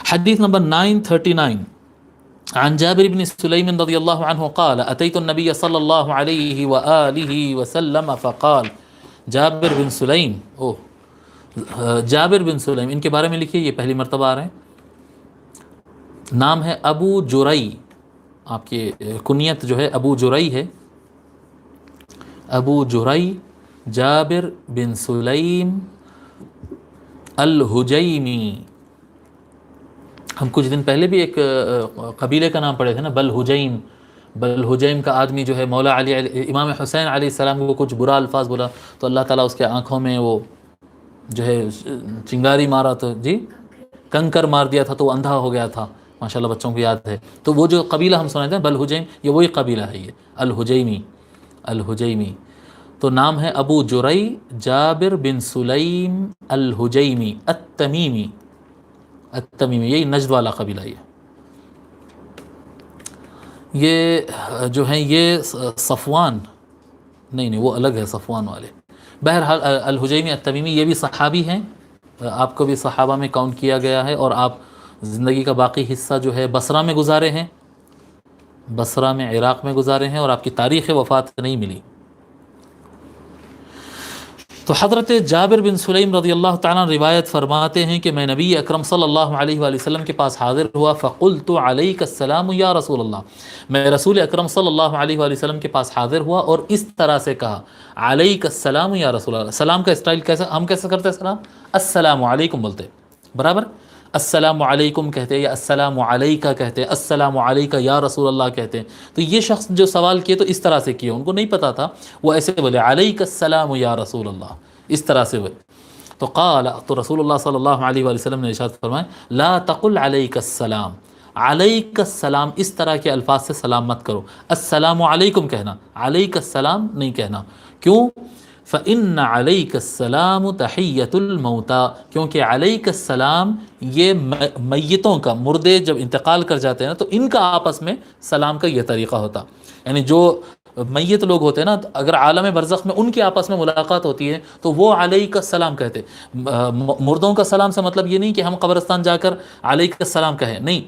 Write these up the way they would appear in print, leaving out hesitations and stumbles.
حدیث نمبر 939 عن جابر بن سليم رضي الله عنه قال أتيت النبي صلى الله عليه وآله وسلم فقال. جابر بن سلیم جابر بن سلیم ان کے بارے میں لکھیے، یہ پہلی مرتبہ آ رہے ہیں. نام ہے ابو جرئی، آپ کی کنیت جو ہے ابو جرئی ہے. ابو جرئی جابر بن سلیم الحجیمی. ہم کچھ دن پہلے بھی ایک قبیلے کا نام پڑھے تھے نا، بلحجیم. بلحجیم کا آدمی جو ہے مولا علی امام حسین علیہ السلام کو کچھ برا الفاظ بولا تو اللہ تعالیٰ اس کے آنکھوں میں وہ جو ہے چنگاری مارا، تو جی کنکر مار دیا تھا تو وہ اندھا ہو گیا تھا. ماشاءاللہ بچوں کو یاد ہے. تو وہ جو قبیلہ ہم سنے تھے بلحجیم، یہ وہی قبیلہ ہے، یہ الحجیمی. الحجیمی تو نام ہے ابو جرئی جابر بن سلیم الحجیمی التمیمی. التمیمی یہی نجد والا قبیلہ. یہ جو ہیں یہ صفوان نہیں وہ الگ ہے، صفوان والے. بہرحال الحجیمی التمیمی یہ بھی صحابی ہیں، آپ کو بھی صحابہ میں کاؤنٹ کیا گیا ہے، اور آپ زندگی کا باقی حصہ جو ہے بصرہ میں گزارے ہیں، بصرہ میں عراق میں گزارے ہیں، اور آپ کی تاریخ وفات نہیں ملی. تو حضرت جابر بن سلیم رضی اللہ تعالیٰ روایت فرماتے ہیں کہ میں نبی اکرم صلی اللہ علیہ وآلہ وسلم کے پاس حاضر ہوا. فقلت علیک السلام یا رسول اللہ. میں رسول اکرم صلی اللہ علیہ وآلہ وسلم کے پاس حاضر ہوا اور اس طرح سے کہا علیک السلام یا رسول اللہ. سلام کا اسٹائل کیسا، ہم کیسے کرتے ہیں سلام؟ السلام علیکم بولتے برابر، السلام علیکم کہتے یا السلام علیکہ کہتے، السلام علیکہ یا رسول اللہ کہتے. تو یہ شخص جو سوال کیے تو اس طرح سے کیے، ان کو نہیں پتا تھا، وہ ایسے بولے علیک السلام یا رسول اللہ، اس طرح سے ہوئے. تو قال، تو رسول اللہ صلی اللہ علیہ وآلہ وسلم نے ارشاد فرمایا لا تقل علیک السلام. علیک السلام اس طرح کے الفاظ سے سلام مت کرو، السلام علیکم کہنا، علیک السلام نہیں کہنا. کیوں؟ فإن علیک السلام تحیۃ الموتیٰ، کیونکہ علیک السلام یہ میتوں کا، مردے جب انتقال کر جاتے ہیں نا تو ان کا آپس میں سلام کا یہ طریقہ ہوتا. یعنی جو میت لوگ ہوتے ہیں نا، اگر عالم برزخ میں ان کی آپس میں ملاقات ہوتی ہے تو وہ علیک السلام کہتے. مردوں کا سلام سے مطلب یہ نہیں کہ ہم قبرستان جا کر علیک السلام کہیں، نہیں.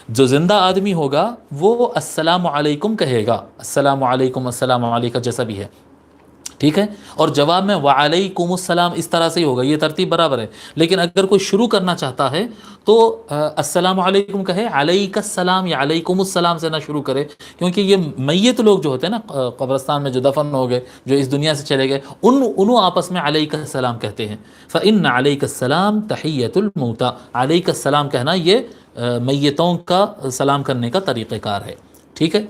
جو زندہ آدمی ہوگا وہ السلام علیکم کہے گا، السلام علیکم، السلام علیکہ جیسا بھی ہے، ٹھیک ہے. اور جواب میں وعلیکم السلام اس طرح سے ہی ہوگا، یہ ترتیب برابر ہے. لیکن اگر کوئی شروع کرنا چاہتا ہے تو السلام علیکم کہے، علیک السلام یا علیکم السلام سے نہ شروع کرے، کیونکہ یہ میت لوگ جو ہوتے ہیں نا قبرستان میں جو دفن ہو گئے، جو اس دنیا سے چلے گئے، انہوں آپس میں علیک السلام کہتے ہیں. فإن علیک السلام تحیۃ الموتیٰ، علیک السلام کہنا یہ میتوں کا سلام کرنے کا طریقہ کار ہے، ٹھیک ہے.